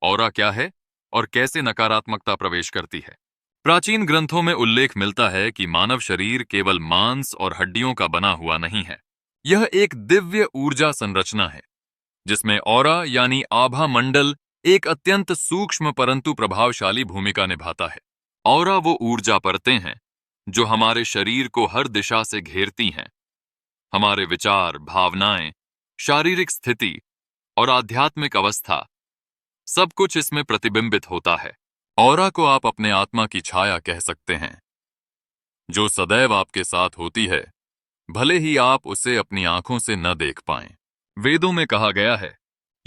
Aura क्या है और कैसे नकारात्मकता प्रवेश करती है। प्राचीन ग्रंथों में उल्लेख मिलता है कि मानव शरीर केवल मांस और हड्डियों का बना हुआ नहीं है। यह एक दिव्य ऊर्जा संरचना है जिसमें ऑरा यानी आभा मंडल एक अत्यंत सूक्ष्म परंतु प्रभावशाली भूमिका निभाता है। ऑरा वो ऊर्जा परतें हैं जो हमारे शरीर को हर दिशा से घेरती हैं। हमारे विचार, भावनाएं, शारीरिक स्थिति और आध्यात्मिक अवस्था, सब कुछ इसमें प्रतिबिंबित होता है। ऑरा को आप अपने आत्मा की छाया कह सकते हैं, जो सदैव आपके साथ होती है, भले ही आप उसे अपनी आंखों से न देख पाएं। वेदों में कहा गया है,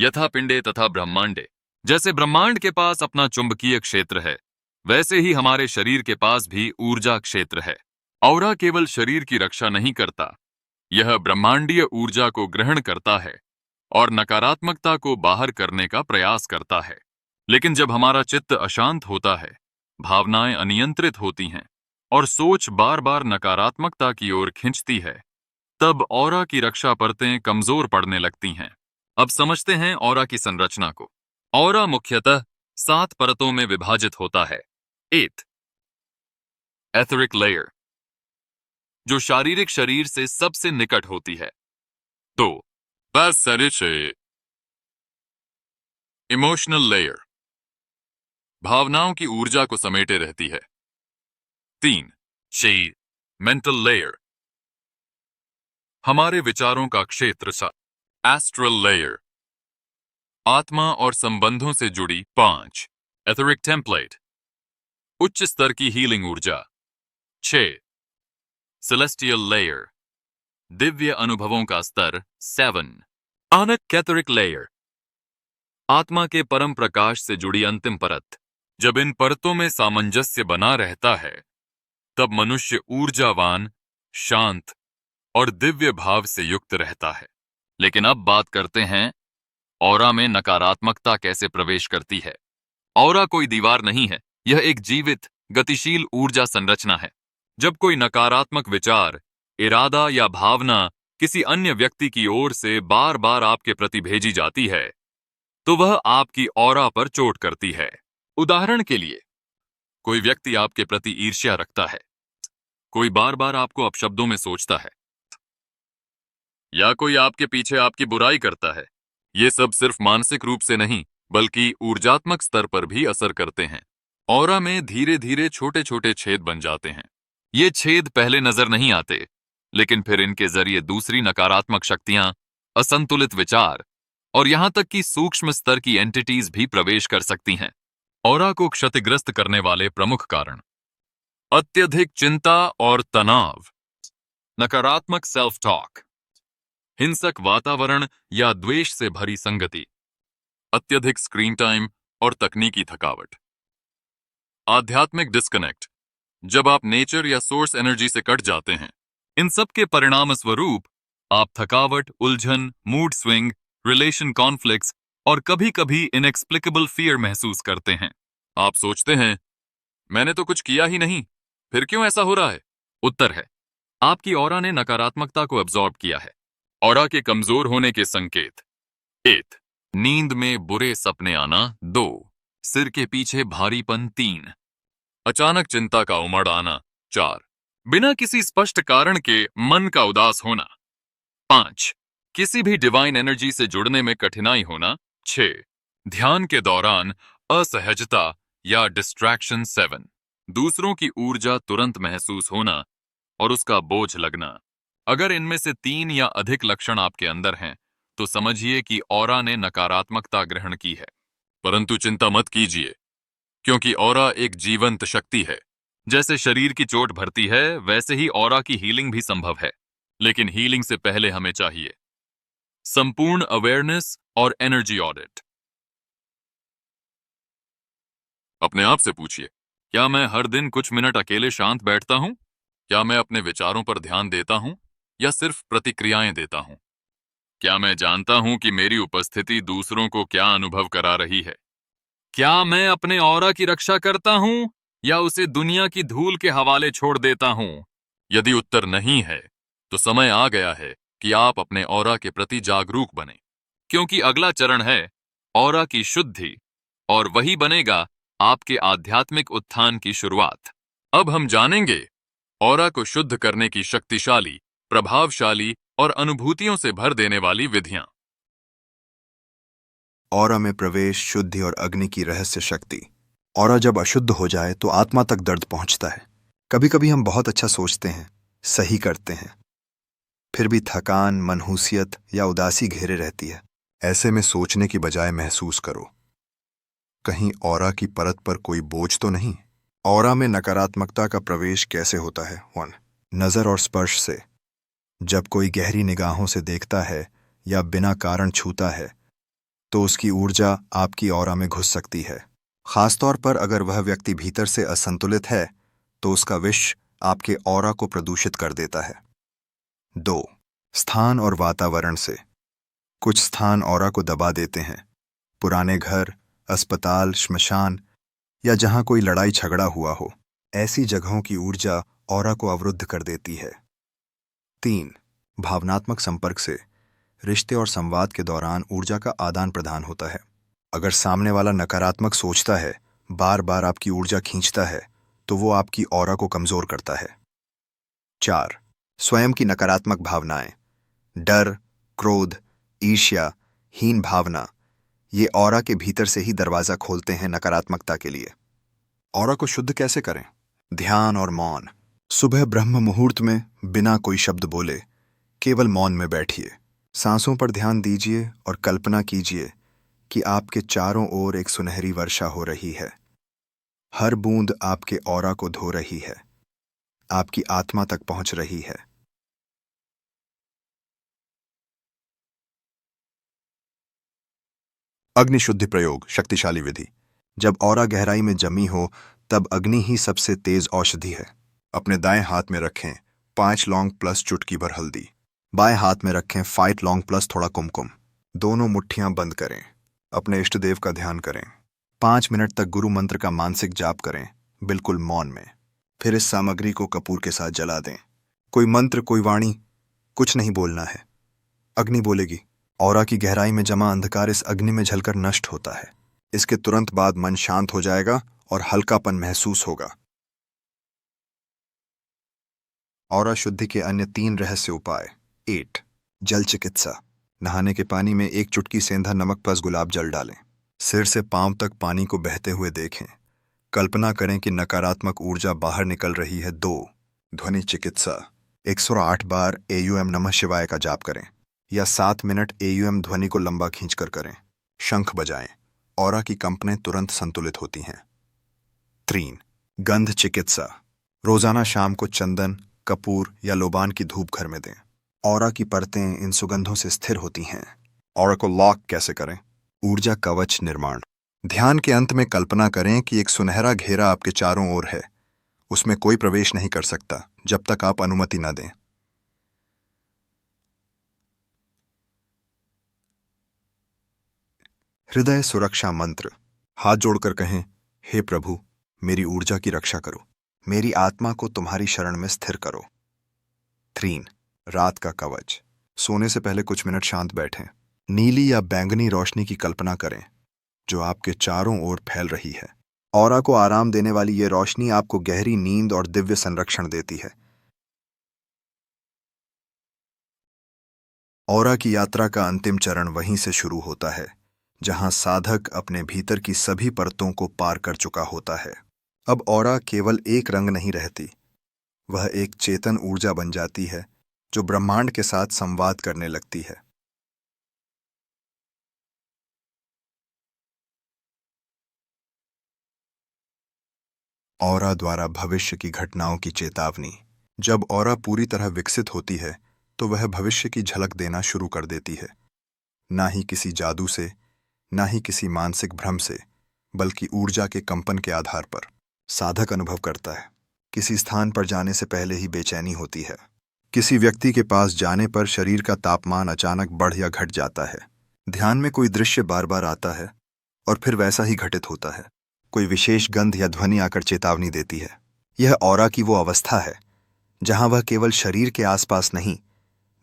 यथा पिंडे तथा ब्रह्मांडे, जैसे ब्रह्मांड के पास अपना चुंबकीय क्षेत्र है, वैसे ही हमारे शरीर के पास भी ऊर्जा क्षेत्र है। ऑरा केवल शरीर की रक्षा नहीं करता, यह ब्रह्मांडीय ऊर्जा को ग्रहण करता है और नकारात्मकता को बाहर करने का प्रयास करता है। लेकिन जब हमारा चित्त अशांत होता है, भावनाएं अनियंत्रित होती हैं और सोच बार बार नकारात्मकता की ओर खिंचती है, तब ऑरा की रक्षा परतें कमजोर पड़ने लगती हैं। अब समझते हैं ऑरा की संरचना को। ऑरा मुख्यतः 7 परतों में विभाजित होता है। 8 एथरिक लेयर, जो शारीरिक शरीर से सबसे निकट होती है। 2 बेसिलिसे इमोशनल लेयर, भावनाओं की ऊर्जा को समेटे रहती है। 3 शी मेंटल लेयर, हमारे विचारों का क्षेत्र सा। एस्ट्रल लेयर, आत्मा और संबंधों से जुड़ी। 5 एथरिक टेम्पलेट, उच्च स्तर की हीलिंग ऊर्जा। 6 सेलेस्टियल लेयर, दिव्य अनुभवों का स्तर। 7 आनक कैथरिक लेयर, आत्मा के परम प्रकाश से जुड़ी अंतिम परत। जब इन परतों में सामंजस्य बना रहता है, तब मनुष्य ऊर्जावान, शांत और दिव्य भाव से युक्त रहता है। लेकिन अब बात करते हैं ऑरा में नकारात्मकता कैसे प्रवेश करती है। ऑरा कोई दीवार नहीं है, यह एक जीवित, गतिशील ऊर्जा संरचना है। जब कोई नकारात्मक विचार, इरादा या भावना किसी अन्य व्यक्ति की ओर से बार बार आपके प्रति भेजी जाती है, तो वह आपकी ऑरा पर चोट करती है। उदाहरण के लिए, कोई व्यक्ति आपके प्रति ईर्ष्या रखता है, कोई बार बार आपको अपशब्दों में सोचता है, या कोई आपके पीछे आपकी बुराई करता है। ये सब सिर्फ मानसिक रूप से नहीं, बल्कि ऊर्जात्मक स्तर पर भी असर करते हैं। ऑरा में धीरे धीरे छोटे छोटे छेद बन जाते हैं। ये छेद पहले नजर नहीं आते, लेकिन फिर इनके जरिए दूसरी नकारात्मक शक्तियां, असंतुलित विचार और यहां तक कि सूक्ष्म स्तर की एंटिटीज भी प्रवेश कर सकती हैं। ऑरा को क्षतिग्रस्त करने वाले प्रमुख कारण: अत्यधिक चिंता और तनाव, नकारात्मक सेल्फ टॉक, हिंसक वातावरण या द्वेष से भरी संगति, अत्यधिक स्क्रीन टाइम और तकनीकी थकावट, आध्यात्मिक डिस्कनेक्ट, जब आप नेचर या सोर्स एनर्जी से कट जाते हैं। इन सब के परिणाम स्वरूप आप थकावट, उलझन, मूड स्विंग, रिलेशन कॉन्फ्लिक्ट्स और कभी-कभी इनएक्सप्लिकेबल फियर महसूस करते हैं। आप सोचते हैं, मैंने तो कुछ किया ही नहीं, फिर क्यों ऐसा हो रहा है? उत्तर है, आपकी ऑरा ने नकारात्मकता को एब्जॉर्ब किया है। ऑरा के कमजोर होने के संकेत: 1 नींद में बुरे सपने आना। 2 सिर के पीछे भारीपन। 3 अचानक चिंता का उमड़ आना। 4 बिना किसी स्पष्ट कारण के मन का उदास होना। 5 किसी भी डिवाइन एनर्जी से जुड़ने में कठिनाई होना। 6 ध्यान के दौरान असहजता या डिस्ट्रैक्शन। 7 दूसरों की ऊर्जा तुरंत महसूस होना और उसका बोझ लगना। अगर इनमें से 3 या अधिक लक्षण आपके अंदर हैं, तो समझिए कि ऑरा ने नकारात्मकता ग्रहण की है। परंतु चिंता मत कीजिए, क्योंकि ऑरा एक जीवंत शक्ति है। जैसे शरीर की चोट भरती है, वैसे ही ऑरा की हीलिंग भी संभव है। लेकिन हीलिंग से पहले हमें चाहिए संपूर्ण अवेयरनेस और एनर्जी ऑडिट। अपने आप से पूछिए, क्या मैं हर दिन कुछ मिनट अकेले शांत बैठता हूं? क्या मैं अपने विचारों पर ध्यान देता हूं या सिर्फ प्रतिक्रियाएं देता हूं? क्या मैं जानता हूं कि मेरी उपस्थिति दूसरों को क्या अनुभव करा रही है? क्या मैं अपने ऑरा की रक्षा करता हूं या उसे दुनिया की धूल के हवाले छोड़ देता हूं? यदि उत्तर नहीं है, तो समय आ गया है कि आप अपने ऑरा के प्रति जागरूक बने, क्योंकि अगला चरण है ऑरा की शुद्धि और वही बनेगा आपके आध्यात्मिक उत्थान की शुरुआत। अब हम जानेंगे ऑरा को शुद्ध करने की शक्तिशाली, प्रभावशाली और अनुभूतियों से भर देने वाली विधियां। ऑरा में प्रवेश, शुद्धि और अग्नि की रहस्य शक्ति। ऑरा जब अशुद्ध हो जाए तो आत्मा तक दर्द पहुंचता है। कभी कभी हम बहुत अच्छा सोचते हैं, सही करते हैं, फिर भी थकान, मनहूसियत या उदासी घेरे रहती है। ऐसे में सोचने की बजाय महसूस करो, कहीं ऑरा की परत पर कोई बोझ तो नहीं। ऑरा में नकारात्मकता का प्रवेश कैसे होता है? 1. नजर और स्पर्श से। जब कोई गहरी निगाहों से देखता है या बिना कारण छूता है तो उसकी ऊर्जा आपकी ऑरा में घुस सकती है। खासतौर पर अगर वह व्यक्ति भीतर से असंतुलित है तो उसका विष आपके ऑरा को प्रदूषित कर देता है। 2. स्थान और वातावरण से। कुछ स्थान ऑरा को दबा देते हैं। पुराने घर, अस्पताल, श्मशान या जहां कोई लड़ाई झगड़ा हुआ हो, ऐसी जगहों की ऊर्जा ऑरा को अवरुद्ध कर देती है। 3. भावनात्मक संपर्क से। रिश्ते और संवाद के दौरान ऊर्जा का आदान प्रदान होता है। अगर सामने वाला नकारात्मक सोचता है, बार बार आपकी ऊर्जा खींचता है, तो वो आपकी ऑरा को कमजोर करता है। 4. स्वयं की नकारात्मक भावनाएं। डर, क्रोध, ईर्ष्या, हीन भावना, ये ऑरा के भीतर से ही दरवाजा खोलते हैं नकारात्मकता के लिए। ऑरा को शुद्ध कैसे करें? ध्यान और मौन। सुबह ब्रह्म मुहूर्त में बिना कोई शब्द बोले केवल मौन में बैठिए। सांसों पर ध्यान दीजिए और कल्पना कीजिए कि आपके चारों ओर एक सुनहरी वर्षा हो रही है। हर बूंद आपके ऑरा को धो रही है, आपकी आत्मा तक पहुंच रही है। अग्नि शुद्धि प्रयोग, शक्तिशाली विधि। जब ऑरा गहराई में जमी हो तब अग्नि ही सबसे तेज औषधि है। अपने दाएं हाथ में रखें 5 लौंग प्लस चुटकी भर हल्दी। बाएं हाथ में रखें 5 लौंग प्लस थोड़ा कुमकुम। दोनों मुट्ठियां बंद करें। अपने इष्ट देव का ध्यान करें। 5 मिनट तक गुरु मंत्र का मानसिक जाप करें, बिल्कुल मौन में। फिर इस सामग्री को कपूर के साथ जला दें। कोई मंत्र, कोई वाणी, कुछ नहीं बोलना है। अग्नि बोलेगी। ऑरा की गहराई में जमा अंधकार इस अग्नि में जलकर नष्ट होता है। इसके तुरंत बाद मन शांत हो जाएगा और हल्कापन महसूस होगा। ऑरा शुद्धि के अन्य 3 रहस्य उपाय। 8. जल चिकित्सा। नहाने के पानी में 1 चुटकी सेंधा नमक प्लस गुलाब जल डालें। सिर से पांव तक पानी को बहते हुए देखें। कल्पना करें कि नकारात्मक ऊर्जा बाहर निकल रही है। 2. ध्वनि चिकित्सा। 108 बार AUM नमः शिवाय का जाप करें या 7 मिनट AUM ध्वनि को लंबा खींचकर करें। शंख बजाएं। ऑरा की कंपनें तुरंत संतुलित होती हैं। 3. गंध चिकित्सा। रोजाना शाम को चंदन, कपूर या लोबान की धूप घर में दें। ऑरा की परतें इन सुगंधों से स्थिर होती हैं। ऑरा को लॉक कैसे करें? ऊर्जा कवच निर्माण। ध्यान के अंत में कल्पना करें कि एक सुनहरा घेरा आपके चारों ओर है। उसमें कोई प्रवेश नहीं कर सकता जब तक आप अनुमति न दें। हृदय सुरक्षा मंत्र। हाथ जोड़कर कहें, हे प्रभु, मेरी ऊर्जा की रक्षा करो, मेरी आत्मा को तुम्हारी शरण में स्थिर करो। 3. रात का कवच। सोने से पहले कुछ मिनट शांत बैठें। नीली या बैंगनी रोशनी की कल्पना करें जो आपके चारों ओर फैल रही है। ऑरा को आराम देने वाली ये रोशनी आपको गहरी नींद और दिव्य संरक्षण देती है। ऑरा की यात्रा का अंतिम चरण वहीं से शुरू होता है जहां साधक अपने भीतर की सभी परतों को पार कर चुका होता है। अब ऑरा केवल एक रंग नहीं रहती, वह एक चेतन ऊर्जा बन जाती है जो ब्रह्मांड के साथ संवाद करने लगती है। ऑरा द्वारा भविष्य की घटनाओं की चेतावनी। जब ऑरा पूरी तरह विकसित होती है तो वह भविष्य की झलक देना शुरू कर देती है। ना ही किसी जादू से, ना ही किसी मानसिक भ्रम से, बल्कि ऊर्जा के कंपन के आधार पर। साधक अनुभव करता है, किसी स्थान पर जाने से पहले ही बेचैनी होती है। किसी व्यक्ति के पास जाने पर शरीर का तापमान अचानक बढ़ या घट जाता है। ध्यान में कोई दृश्य बार बार आता है और फिर वैसा ही घटित होता है। कोई विशेष गंध या ध्वनि आकर चेतावनी देती है। यह ऑरा की वो अवस्था है जहां वह केवल शरीर के आसपास नहीं,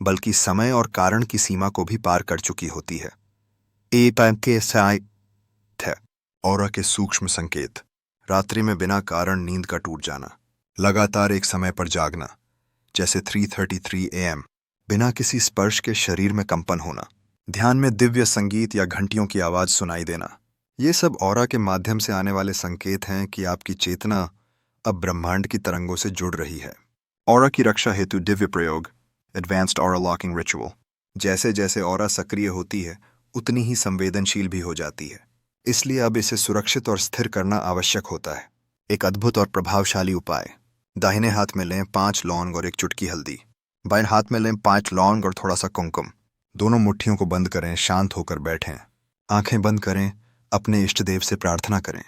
बल्कि समय और कारण की सीमा को भी पार कर चुकी होती है। ऑरा के सूक्ष्म संकेत। रात्रि में बिना कारण नींद का टूट जाना, लगातार एक समय पर जागना, जैसे 3:33 AM, बिना किसी स्पर्श के शरीर में कंपन होना, ध्यान में दिव्य संगीत या घंटियों की आवाज सुनाई देना। ये सब ऑरा के माध्यम से आने वाले संकेत हैं कि आपकी चेतना अब ब्रह्मांड की तरंगों से जुड़ रही है। ऑरा की रक्षा हेतु दिव्य प्रयोग, एडवांस्ड ऑरा लॉकिंग रिचुअल। जैसे जैसे ऑरा सक्रिय होती है उतनी ही संवेदनशील भी हो जाती है, इसलिए अब इसे सुरक्षित और स्थिर करना आवश्यक होता है। एक अद्भुत और प्रभावशाली उपाय। दाहिने हाथ में लें 5 लौंग और एक चुटकी हल्दी। बाएं हाथ में लें 5 लौंग और थोड़ा सा कुमकुम। दोनों मुट्ठियों को बंद करें, शांत होकर बैठें। आंखें बंद करें, अपने इष्ट देव से प्रार्थना करें।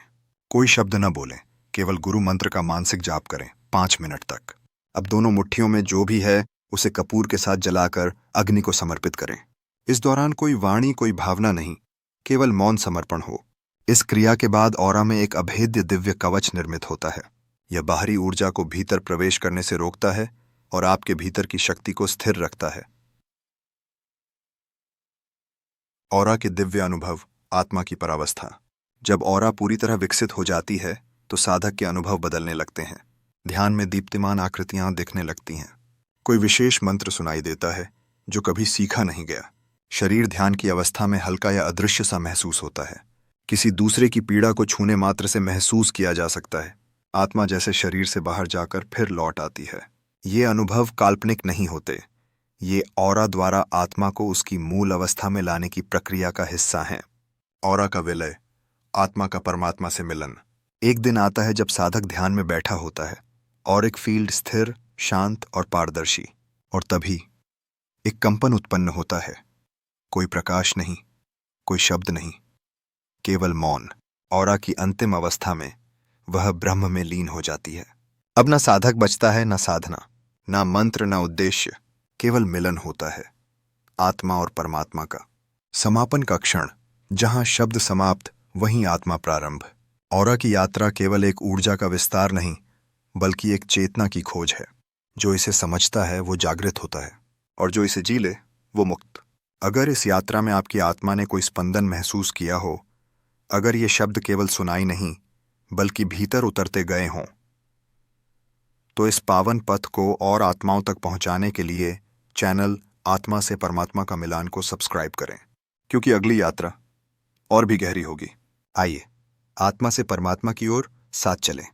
कोई शब्द न बोलें, केवल गुरु मंत्र का मानसिक जाप करें 5 मिनट तक। अब दोनों मुट्ठियों में जो भी है उसे कपूर के साथ जलाकर अग्नि को समर्पित करें। इस दौरान कोई वाणी, कोई भावना नहीं, केवल मौन समर्पण हो। इस क्रिया के बाद ऑरा में एक अभेद्य दिव्य कवच निर्मित होता है। यह बाहरी ऊर्जा को भीतर प्रवेश करने से रोकता है और आपके भीतर की शक्ति को स्थिर रखता है। ऑरा के दिव्य अनुभव, आत्मा की परावस्था। जब ऑरा पूरी तरह विकसित हो जाती है तो साधक के अनुभव बदलने लगते हैं। ध्यान में दीप्तिमान आकृतियां दिखने लगती हैं। कोई विशेष मंत्र सुनाई देता है जो कभी सीखा नहीं गया। शरीर ध्यान की अवस्था में हल्का या अदृश्य सा महसूस होता है। किसी दूसरे की पीड़ा को छूने मात्र से महसूस किया जा सकता है। आत्मा जैसे शरीर से बाहर जाकर फिर लौट आती है। ये अनुभव काल्पनिक नहीं होते, ये ऑरा द्वारा आत्मा को उसकी मूल अवस्था में लाने की प्रक्रिया का हिस्सा हैं। ऑरा का विलय, आत्मा का परमात्मा से मिलन। एक दिन आता है जब साधक ध्यान में बैठा होता है और एक फील्ड स्थिर, शांत और पारदर्शी, और तभी एक कंपन उत्पन्न होता है। कोई प्रकाश नहीं, कोई शब्द नहीं, केवल मौन। ऑरा की अंतिम अवस्था में वह ब्रह्म में लीन हो जाती है। अब न साधक बचता है, न साधना, न मंत्र, न उद्देश्य, केवल मिलन होता है आत्मा और परमात्मा का। समापन का क्षण, जहां शब्द समाप्त वहीं आत्मा प्रारंभ। ऑरा की यात्रा केवल एक ऊर्जा का विस्तार नहीं, बल्कि एक चेतना की खोज है। जो इसे समझता है वो जागृत होता है, और जो इसे जी ले वो मुक्त। अगर इस यात्रा में आपकी आत्मा ने कोई स्पंदन महसूस किया हो, अगर ये शब्द केवल सुनाई नहीं बल्कि भीतर उतरते गए हों, तो इस पावन पथ को और आत्माओं तक पहुंचाने के लिए चैनल आत्मा से परमात्मा का मिलान को सब्सक्राइब करें, क्योंकि अगली यात्रा और भी गहरी होगी। आइए आत्मा से परमात्मा की ओर साथ चलें।